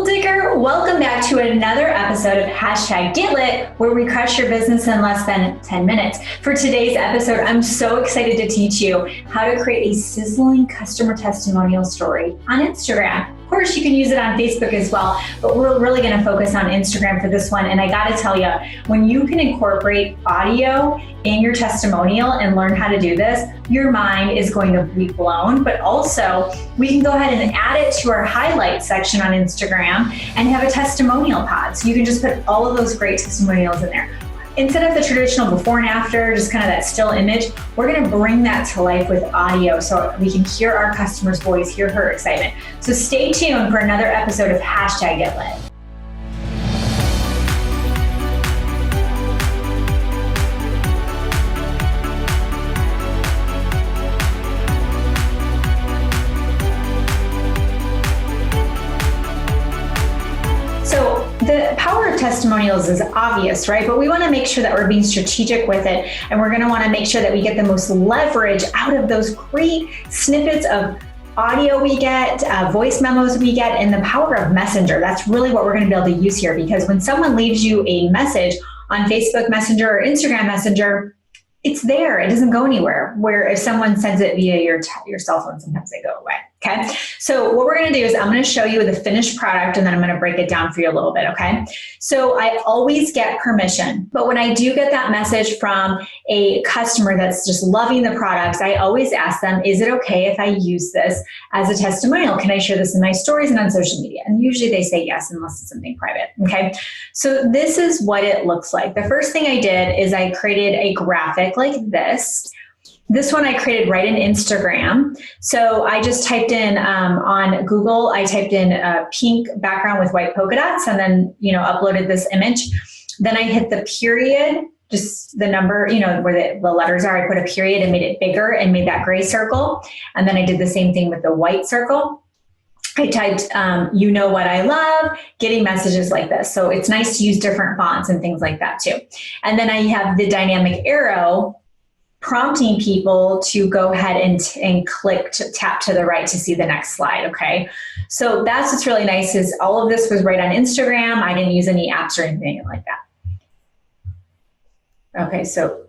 Gold Digger, welcome back to another episode of #GetLit, where we crush your business in less than 10 minutes. For today's episode, I'm so excited to teach you how to create a sizzling customer testimonial story on Instagram. Of course, you can use it on Facebook as well, but we're really going to focus on Instagram for this one. And I got to tell you, when you can incorporate audio in your testimonial and learn how to do this, your mind is going to be blown. But also, we can go ahead and add it to our highlight section on Instagram and have a testimonial pod. So you can just put all of those great testimonials in there. Instead of the traditional before and after, just kind of that still image, we're going to bring that to life with audio so we can hear our customer's voice, hear her excitement. So stay tuned for another episode of #GetLit. The power of testimonials is obvious, right? But we want to make sure that we're being strategic with it. And we're going to want to make sure that we get the most leverage out of those great snippets of audio we get, voice memos we get, and the power of Messenger. That's really what we're going to be able to use here, because when someone leaves you a message on Facebook Messenger or Instagram Messenger, it's there. It doesn't go anywhere. Where if someone sends it via your cell phone, sometimes they go away. Okay. So what we're going to do is I'm going to show you the finished product, and then I'm going to break it down for you a little bit. Okay. So I always get permission, but when I do get that message from a customer that's just loving the products, I always ask them, is it okay if I use this as a testimonial? Can I share this in my stories and on social media? And usually they say yes, unless it's something private. Okay. So this is what it looks like. The first thing I did is I created a graphic like this. This one I created right in Instagram. So I just typed in on Google, I typed in a pink background with white polka dots, and then, uploaded this image. Then I hit the period, just the number, where the letters are. I put a period and made it bigger and made that gray circle. And then I did the same thing with the white circle. I typed, you know what I love, getting messages like this. So it's nice to use different fonts and things like that too. And then I have the dynamic arrow prompting people to go ahead and click to tap to the right to see the next slide. Okay. So that's what's really nice, is all of this was right on Instagram. I didn't use any apps or anything like that. Okay. So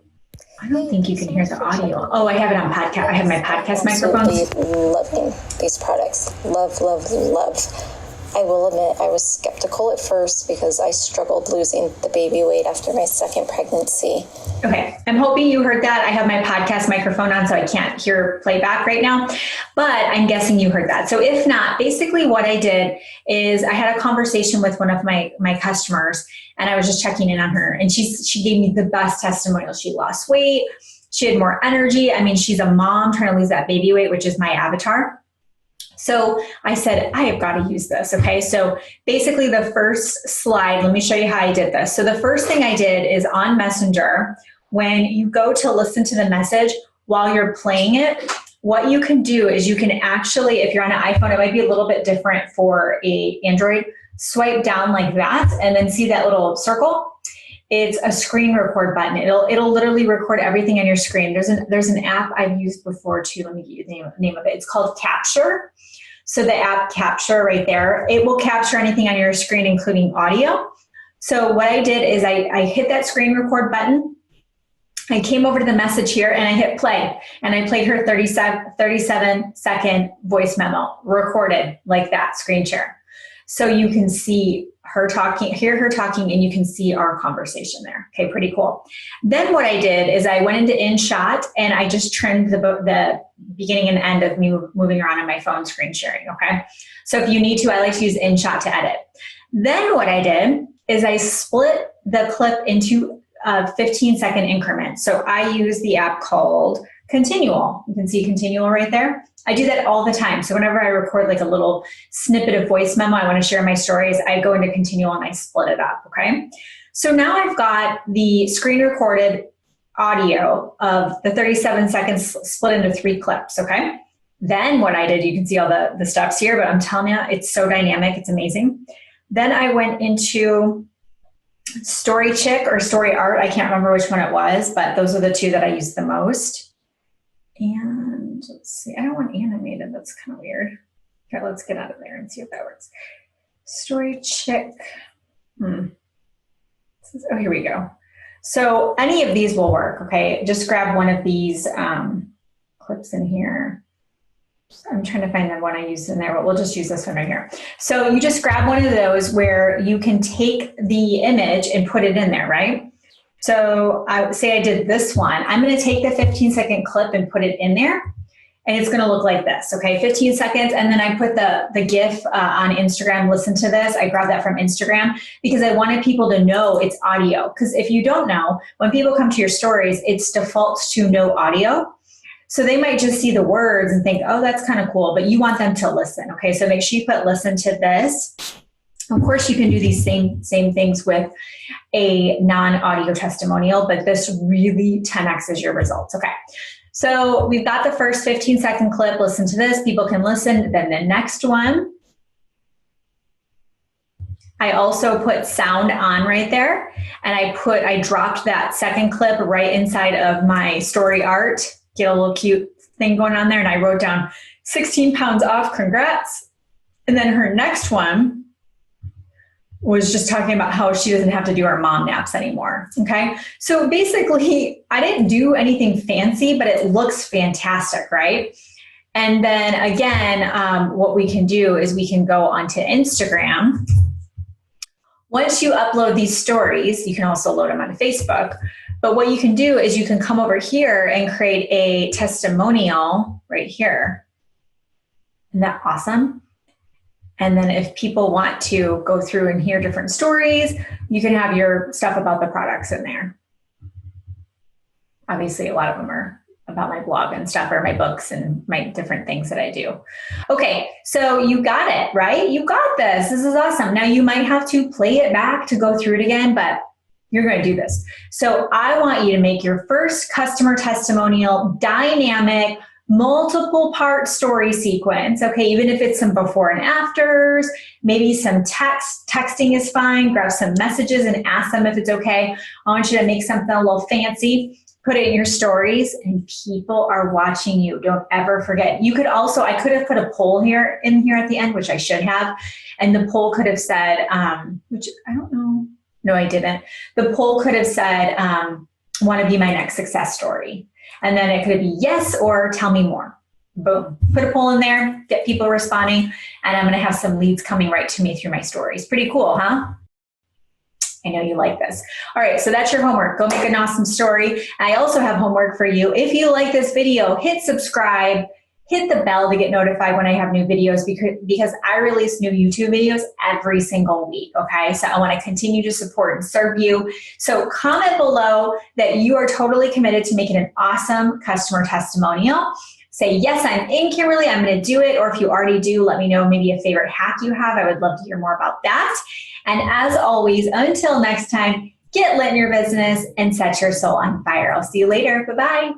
I don't think you can hear the audio. Oh, I have it on podcast. I have my podcast microphones. Loving these products. Love, love, love. I will admit I was skeptical at first because I struggled losing the baby weight after my second pregnancy. Okay, I'm hoping you heard that. I have my podcast microphone on, so I can't hear playback right now, but I'm guessing you heard that. So if not, basically what I did is I had a conversation with one of my customers, and I was just checking in on her, and she gave me the best testimonial. She lost weight. She had more energy. I mean, she's a mom trying to lose that baby weight, which is my avatar. So I said, I have got to use this. Okay. So basically the first slide, let me show you how I did this. So the first thing I did is on Messenger, when you go to listen to the message while you're playing it, what you can do is you can actually, if you're on an iPhone, it might be a little bit different for a Android, swipe down like that and then see that little circle. It's a screen record button. It'll literally record everything on your screen. There's an app I've used before too. Let me give you the name of it. It's called Capture. So the app Capture right there, it will capture anything on your screen, including audio. So what I did is I hit that screen record button. I came over to the message here and I hit play, and I played her 37-second voice memo recorded like that, screen share. So you can see her talking, hear her talking, and you can see our conversation there. Okay, pretty cool. Then what I did is I went into InShot and I just trimmed the beginning and end of me moving around on my phone screen sharing. Okay, so if you need to, I like to use InShot to edit. Then what I did is I split the clip into 15-second increments. So I use the app called Continual. You can see Continual right there. I do that all the time. So whenever I record like a little snippet of voice memo I want to share in my stories, I go into Continual and I split it up. Okay. So now I've got the screen recorded audio of the 37 seconds split into 3 clips. Okay. Then what I did, you can see all the steps here, but I'm telling you, it's so dynamic. It's amazing. Then I went into Story Chick or Story Art. I can't remember which one it was, but those are the 2 that I use the most. And let's see, I don't want animated. That's kind of weird. Okay, let's get out of there and see if that works. Story chick. Oh, here we go. So any of these will work, okay? Just grab one of these clips in here. I'm trying to find the one I used in there, but we'll just use this one right here. So you just grab one of those where you can take the image and put it in there, right? So I would say I did this one. I'm going to take the 15-second clip and put it in there. And it's going to look like this, okay? 15 seconds. And then I put the GIF on Instagram. Listen to this. I grabbed that from Instagram because I wanted people to know it's audio. Because if you don't know, when people come to your stories, it's defaults to no audio. So they might just see the words and think, oh, that's kind of cool. But you want them to listen, okay? So make sure you put listen to this. Of course, you can do these same things with a non-audio testimonial, but this really 10x's your results, okay? So we've got the first 15-second clip. Listen to this. People can listen. Then the next one. I also put sound on right there. And I dropped that second clip right inside of my story art. Get a little cute thing going on there. And I wrote down 16 pounds off. Congrats. And then her next one was just talking about how she doesn't have to do her mom naps anymore, okay? So basically, I didn't do anything fancy, but it looks fantastic, right? And then again, what we can do is we can go onto Instagram. Once you upload these stories, you can also load them on Facebook, but what you can do is you can come over here and create a testimonial right here. Isn't that awesome? And then if people want to go through and hear different stories, you can have your stuff about the products in there. Obviously, a lot of them are about my blog and stuff, or my books and my different things that I do. Okay, so you got it, right? You got this. This is awesome. Now you might have to play it back to go through it again, but you're going to do this. So I want you to make your first customer testimonial dynamic, multiple part story sequence, okay, even if it's some before and afters, maybe some texting is fine, grab some messages and ask them if it's okay. I want you to make something a little fancy, put it in your stories, and people are watching you. Don't ever forget. You could also, I could have put a poll here at the end, which I should have, and the poll could have said, which I don't know, no, I didn't. The poll could have said, want to be my next success story. And then it could be yes or tell me more. Boom. Put a poll in there, get people responding, and I'm going to have some leads coming right to me through my stories. Pretty cool, huh? I know you like this. All right, so that's your homework. Go make an awesome story. I also have homework for you. If you like this video, hit subscribe, hit the bell to get notified when I have new videos because I release new YouTube videos every single week, okay? So I want to continue to support and serve you. So comment below that you are totally committed to making an awesome customer testimonial. Say, yes, I'm in, Kimberly, I'm going to do it. Or if you already do, let me know maybe a favorite hack you have. I would love to hear more about that. And as always, until next time, get lit in your business and set your soul on fire. I'll see you later. Bye-bye.